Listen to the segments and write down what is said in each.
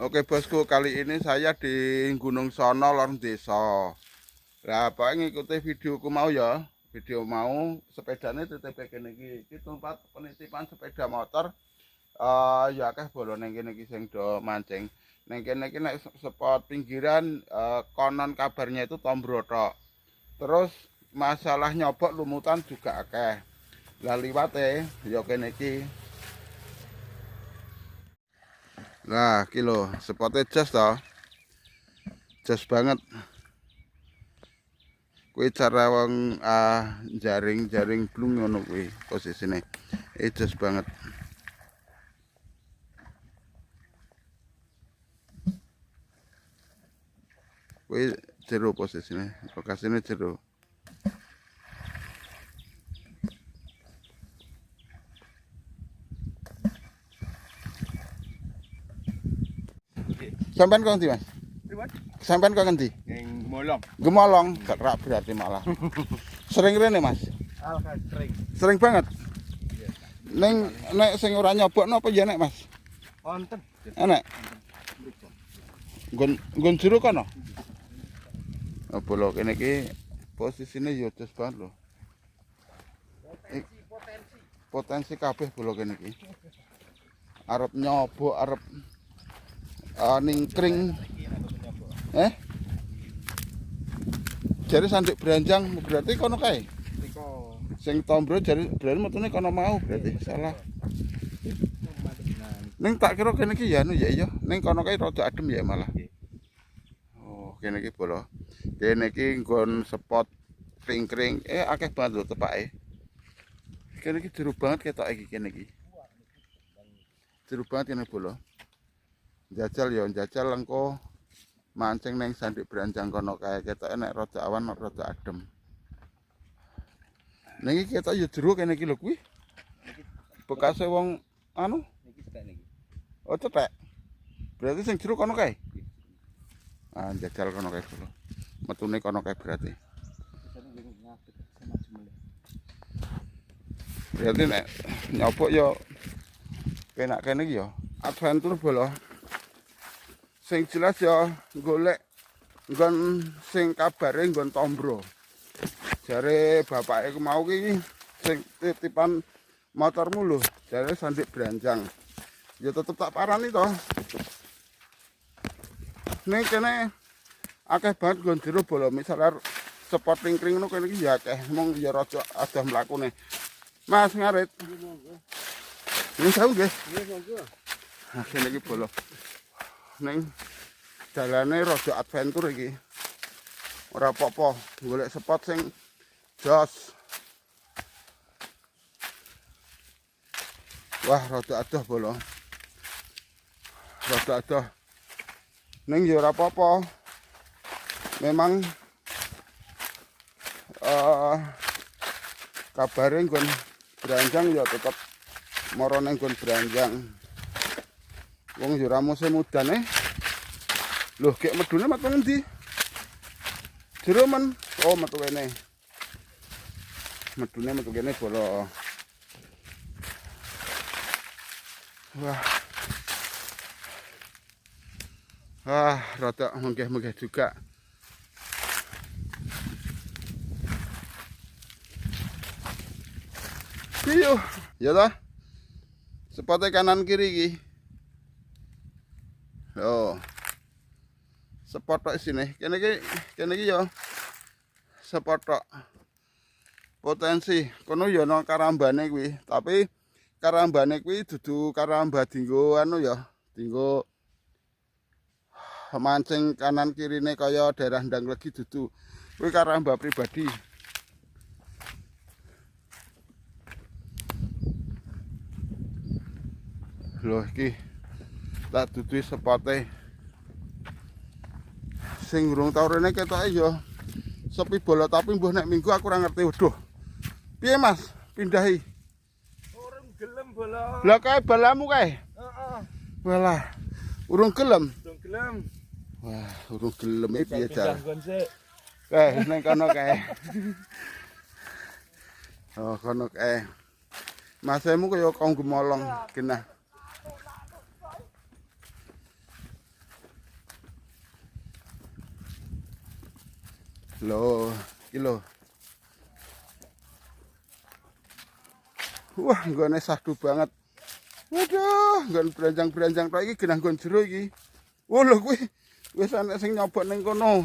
Oke bosku, kali ini saya di Gunung Sono, Lor Desa. Lah, Pak ngikuti videoku mau ya. Video mau sepedane titip kene iki. Iki tempat penitipan sepeda motor. Ya akeh bolo ning kene iki sing do mancing. Ning kene iki nek spot pinggiran konon kabarnya itu tombro tok. Terus masalah nyobok lumutan juga akeh. Lah liwate ya kene iki. Nah, kilo spotnya jas toh. Jas banget. Kuwi cara wong jaring-jaring blung ngono kuwi posisine. Jas banget. Kuwi jero posisine, lokasine jero. Sampean kok ndi, Mas? Sampean kok ngendi? Yang Gemolong. Gemolong, gerak berarti malah. Sering rene, Mas? Sering. Sering banget. Nek sing ora nyobokno apa ya nek, Mas? Wonten. Enak. Nggon jero kono. Apa lho kene iki posisine ya jos banget lho. Potensi kabeh bola kene iki. Arep nyobok, arep ningkring. Jare sandik beranjang berarti kono kae. Sing tombro jare berarti metune kono mau berarti salah. Ning tak kira kene iki ya anu ya iya, ning kono kae rada adem ya malah. Oh, kene iki bola. Kene iki nggon spot kring-kring akeh banget lho tepake. Kene iki jero banget ketok iki kene iki. Jero banget kene bola. Njajal ya njajal engko mancing neng sandik beranjang kono kae ketok enek rada awan rada adem. Ning iki ketok ya jero kene iki lho kuwi. Bekase wong anu Niki cetek niki. oh cetek. Berarti sing jero kono kae. Njajal kono kae dulu. Metune kono kae berarti. Berarti nek nyobok ya penak kene iki ya adventure bola. Sing jelas ya golek nggon sing kabare nggon tombro. Jare bapake mau ki sing titipan motormu lho, jare sandik beranjang. Ya tetep tak parani to. Ning kene akeh banget nggon jero bola, misale spot kring ngono kene iki ya akeh, mung ya rada adah mlakune. Mas ngarit. Nggih, sawu nggih. Nggih, monggo. Nah, kene iki bola. Ning dalane rada adventure iki. Ora apa-apa, golek spot sing jos. Wah, rada adoh bola. Rada adoh. Ning ya ora apa-apa. Memang kabare nggon beranjang ya tetep mara ning nggon beranjang. Wong ya ora musim udan Loh, gek medune metu ngendi? Jero men. Oh, metu kene. Medune metu kene bola. Wah. Rada menggeh-menggeh juga. Iyo, ya toh. Spotnya kanan kiri iki. Oh. Spot tok sini. Kene iki ya. Spot tok. Potensi kono ya ana karambane kuwi, tapi karambane kuwi dudu karamba dinggo anu ya, dinggo mancing kanan kirine kaya daerah Ndang Legi dudu. Kuwi karamba pribadi. Loh iki tak dudu spote. Sing urung tau rene ketoke ya sepi bola tapi mbuh nek minggu aku ora ngerti. Waduh. Piye Mas? Pindahi. Urung gelem bola. Lah kae balamu kae. Heeh. Walah. Urung gelem. Urung gelem. Wah, urung gelem iki piye jar. Gangguan sik. Ning kono kae. Oh, kono kae. Masemu kaya kong gemolong genah. Loh, iki lho. Wah, nggone sahdu banget. Waduh, nggon branjang-branjang tok iki genah nggon jero iki. Oh lho kuwi wis ana sing nyobot ning kono.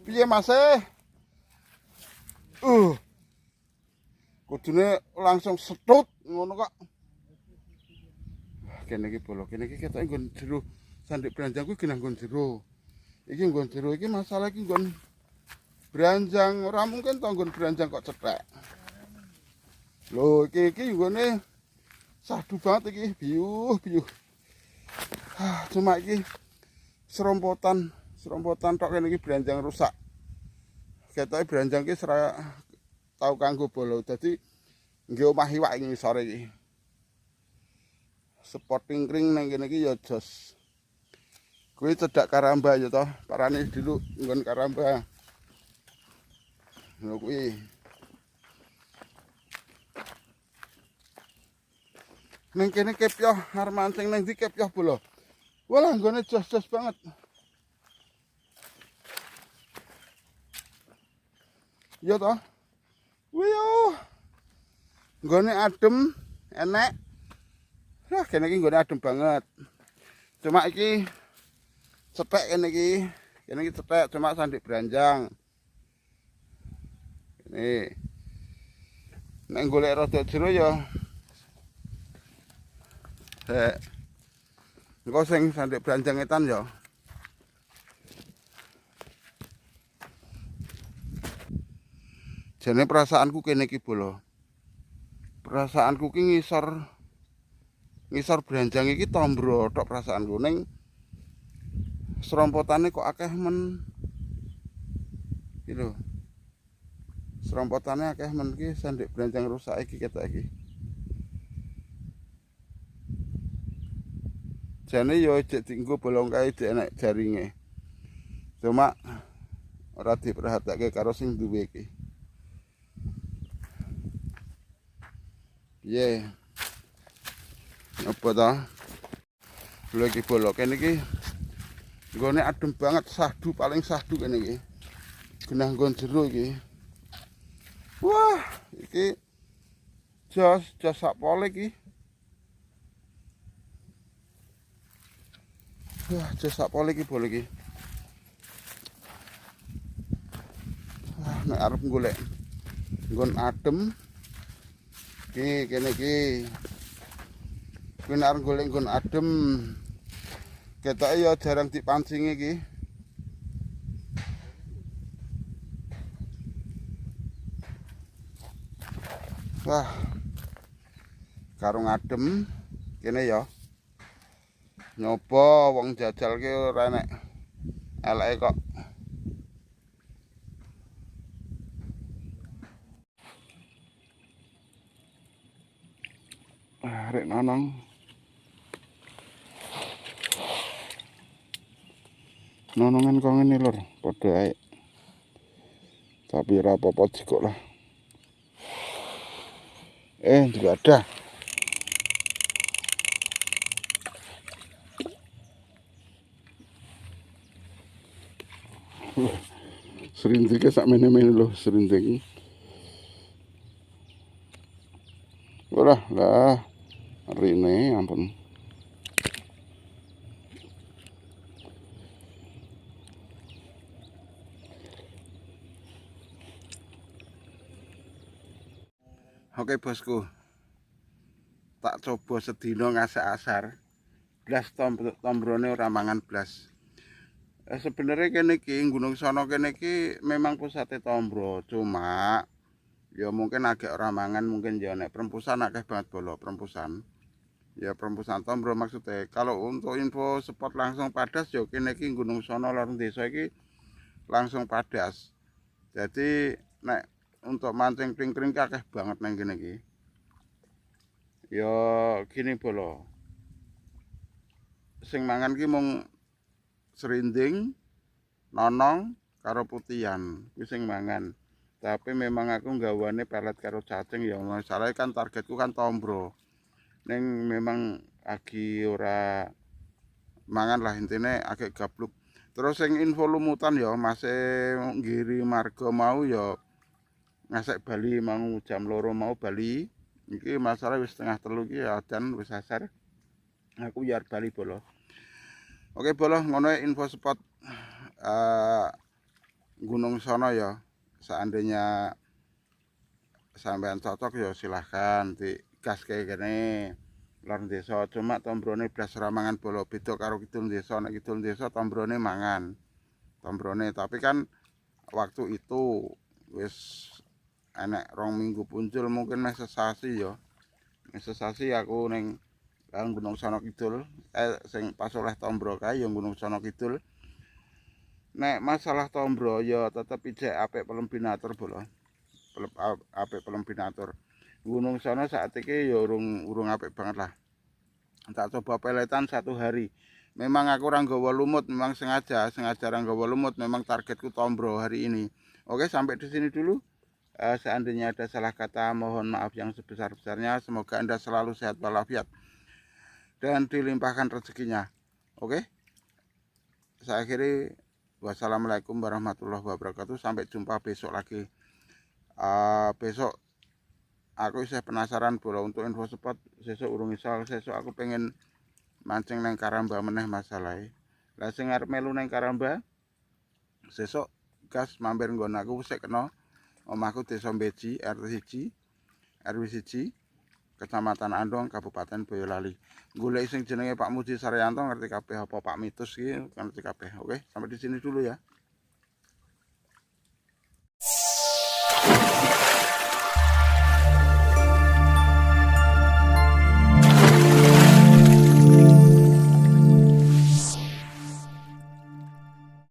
Piye Mas? Kudune langsung setut ngono kok. Kene iki bolo, kene iki ketoke nggon jero. Sandik branjang kuwi genah nggon jero. Iki nggon jero iki masalah iki nggon branjang, ora mungkin to nggon branjang kok cethek. Lho iki nggone sahdu banget iki, biyuh. Cuma iki serompotan tok kene iki branjang rusak. Ketoke branjang iki ora tau kanggo bolo. Dadi nggih omah iwak iki ngisore iki. Spotting ring nang kene iki ya jos. Kuwi cedak karamba ya toh, parane dulu nggon karamba. Lho kuwi. Neng kene kepyoh arep mancing nang ndi kepyoh bolo. Walah nggone jos-jos banget. Iya toh. Wiyo. Nggone adem, enek. Wah, kene iki nggone adem banget. Cuma iki cetek kene iki. Kene iki cetek cuma sandik branjang. Ini. Nek golek rada jero ya engko sing sandik branjang etan ya. Jane perasaanku kene iki bolo. Perasaanku ki ngisor branjang iki tombro tok perasaanku ning serompotane kok akeh men. Iki lho. Serompotane akeh men iki sandik branjang rusak iki ketok iki. Jane yo cek dienggo bolong kae cek enek jaringe. Cuma ora diperhatekake karo sing duwe iki. Piye? Apa ta? Lho iki bolok kene iki. Nggone adem banget, sahdu paling sahdu kene iki. Genah nggon jero iki. Wah, iki jos sak pole iki. Wah, jos sak pole iki bolo iki. Wah, nek arep golek nggon adem. Iki kene iki. Kuwi nek arep golek nggon adem. Ketoke ya jarang dipancing iki. Wah. Karung adem kene ya. Nyoba wong jajal ki ora enek eleke kok. Arek nonong. Nonongan kok ngene lur, padha ae. Tapi ora apa-apa jikok lah. Juga ada. Serindike sak mene-mene lho, serindike. Ora lah. Rene ampun. Oke bosku, tak coba sedina ngasek asar, blas tombrone ora mangan blas. Sebenarnya kene iki Gunung Sono kene iki memang pusate tombro, cuma ya mungkin agak ora mangan, mungkin ya nek perempusan akeh banget bolo perempusan. Ya perempusan tombro maksudnya. Kalau untuk info spot langsung padas ya kene iki Gunung Sono lor desa iki langsung padas. Jadi nek untuk mancing kring-kring akeh banget nang kene iki. Ya gini bolo. Sing mangan ki mung serinding, nonong, karo putihan, kuwi sing mangan. Tapi memang aku nggawane pelet karo cacing ya masalah kan targetku kan tombro. Ning memang lagi ora mangan lah intine agak gabluk. Terus sing info lumutan ya masih ngiri marga mau ya ngasek Bali mau jam 2 mau Bali. Iki masalah wis setengah 3 iki adan wis asar. Aku biar Bali bolo. Oke bolo ngono info spot Gunung Sono ya. Seandainya sampean cocok ya silahkan di gas kayak gini. Lor desa cuma tombrone blas ramangan bolo beda karo kidul desa. Nek kidul desa tombrone mangan. Tombrone tapi kan waktu itu wis enek 2 minggu punjul mungkin meh sesasi ya. Sesasi aku ning Gunung Sono Kidul sing pas oleh tombro kae ya Gunung Sono Kidul. Nek masalah tombro ya tetep ijek apik pelembinator bolo. Apik pelembinator. Gunung Sono saat iki ya urung apik banget lah. Tak coba peletan 1 hari. Memang aku ora nggawa lumut, memang sengaja ora nggawa lumut, memang targetku tombro hari ini. Oke, sampai di sini dulu. Seandainya ada salah kata, mohon maaf yang sebesar-besarnya. Semoga Anda selalu sehat walafiat dan dilimpahkan rezekinya. Oke, saya akhiri. Wassalamualaikum warahmatullahi wabarakatuh. Sampai jumpa besok lagi. Besok aku isih penasaran bola untuk info spot. Sesuk urung iso, sesuk aku pengen mancing neng Karamba meneh masalahe. Lah sing arep melu neng Karamba sesuk gas mampir nggon aku sik kena omahku Desa Beji RT 1 RW 1 Kecamatan Andong Kabupaten Boyolali. Golek sing jenenge Pak Muji Saryanto ngerti kabeh apa Pak Mitus iki ngerti kabeh. Oke, sampai di sini dulu ya.